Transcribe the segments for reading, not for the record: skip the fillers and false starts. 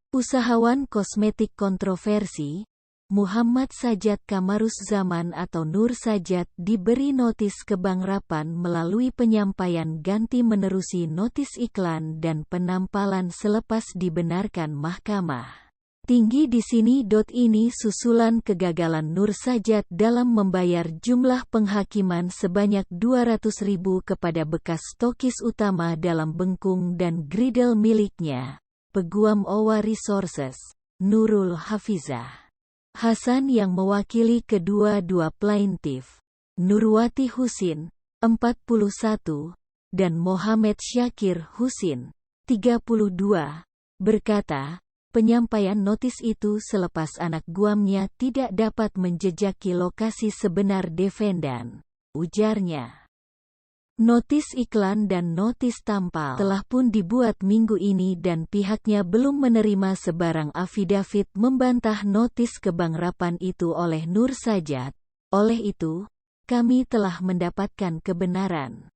Usahawan kosmetik kontroversi, Muhammad Sajat Kamaruzzaman atau Nur Sajat diberi notis kebangrapan melalui penyampaian ganti menerusi notis iklan dan penampalan selepas dibenarkan mahkamah tinggi di sini. Ini susulan kegagalan Nur Sajat dalam membayar jumlah penghakiman sebanyak 200.000 kepada bekas stokis utama dalam bengkung dan gridel miliknya, Peguam Owa Resources, Nurul Hafizah Hasan yang mewakili kedua-dua plaintiff, Nurwati Husin, 41, dan Mohamed Syakir Husin, 32, berkata, penyampaian notis itu selepas anak guamnya tidak dapat menjejaki lokasi sebenar defendan, ujarnya. Notis iklan dan notis tampal telah pun dibuat minggu ini dan pihaknya belum menerima sebarang afidavit membantah notis kebangrapan itu oleh Nur Sajat. Oleh itu, kami telah mendapatkan kebenaran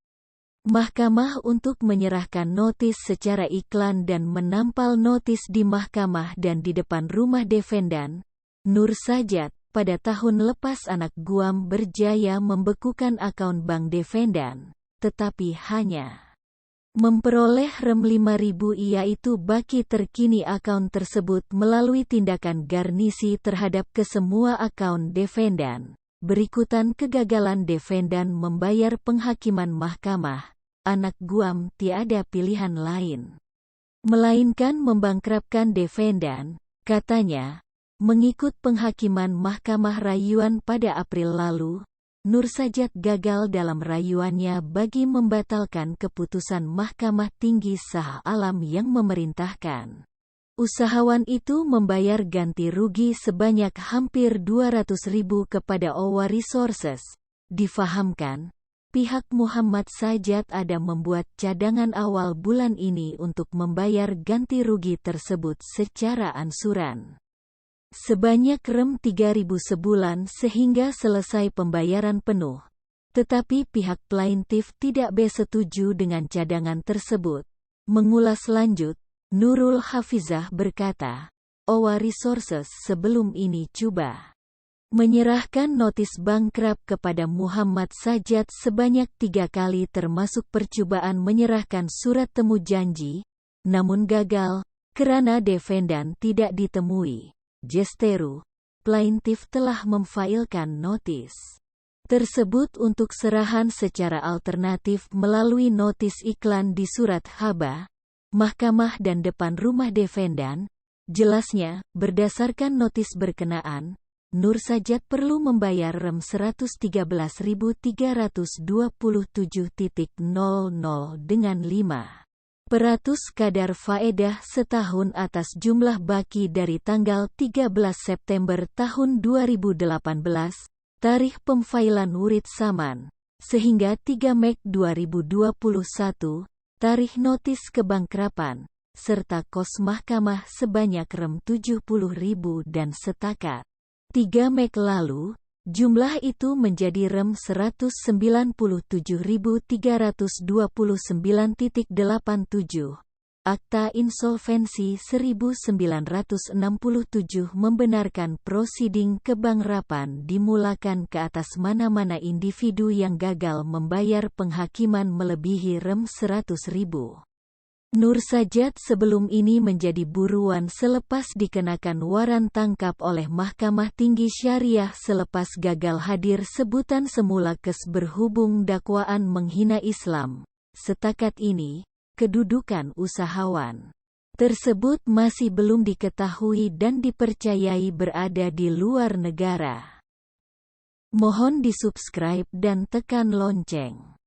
mahkamah untuk menyerahkan notis secara iklan dan menampal notis di mahkamah dan di depan rumah defendan, Nur Sajat. Pada tahun lepas anak guam berjaya membekukan akaun bank defendan, tetapi hanya memperoleh rem 5.000, yaitu baki terkini akaun tersebut melalui tindakan garnisi terhadap kesemua akaun defendan. Berikutan kegagalan defendan membayar penghakiman mahkamah, anak guam tiada pilihan lain melainkan membangkrapkan defendan, katanya. Mengikut penghakiman Mahkamah Rayuan pada April lalu, Nur Sajat gagal dalam rayuannya bagi membatalkan keputusan Mahkamah Tinggi Shah Alam yang memerintahkan usahawan itu membayar ganti rugi sebanyak hampir 200.000 kepada Owa Resources. Difahamkan, pihak Muhammad Sajat ada membuat cadangan awal bulan ini untuk membayar ganti rugi tersebut secara ansuran sebanyak rem 3.000 sebulan sehingga selesai pembayaran penuh. Tetapi pihak plaintiff tidak setuju dengan cadangan tersebut. Mengulas lanjut, Nurul Hafizah berkata, Owa Resources sebelum ini coba menyerahkan notis bangkrap kepada Muhammad Sajat sebanyak 3 kali termasuk percobaan menyerahkan surat temu janji, namun gagal, karena defendan tidak ditemui. Jesteru, plaintiff telah memfailkan notis tersebut untuk serahan secara alternatif melalui notis iklan di surat haba, mahkamah dan depan rumah defendan. Jelasnya, berdasarkan notis berkenaan, Nur Sajat perlu membayar rem 113.327.00 dengan 5% kadar faedah setahun atas jumlah baki dari tanggal 13 September tahun 2018, tarikh pemfailan Wurid Saman, sehingga 3 Mei 2021, tarikh notis kebangkrapan, serta kos mahkamah sebanyak rem 70.000 dan setakat 3 Mei lalu, jumlah itu menjadi rem 197.329.87. Akta Insolvensi 1967 membenarkan prosiding kebangkrapan dimulakan ke atas mana-mana individu yang gagal membayar penghakiman melebihi rem 100.000. Nur Sajat sebelum ini menjadi buruan selepas dikenakan waran tangkap oleh Mahkamah Tinggi Syariah selepas gagal hadir sebutan semula kes berhubung dakwaan menghina Islam. Setakat ini, kedudukan usahawan tersebut masih belum diketahui dan dipercayai berada di luar negara. Mohon di-subscribe dan tekan lonceng.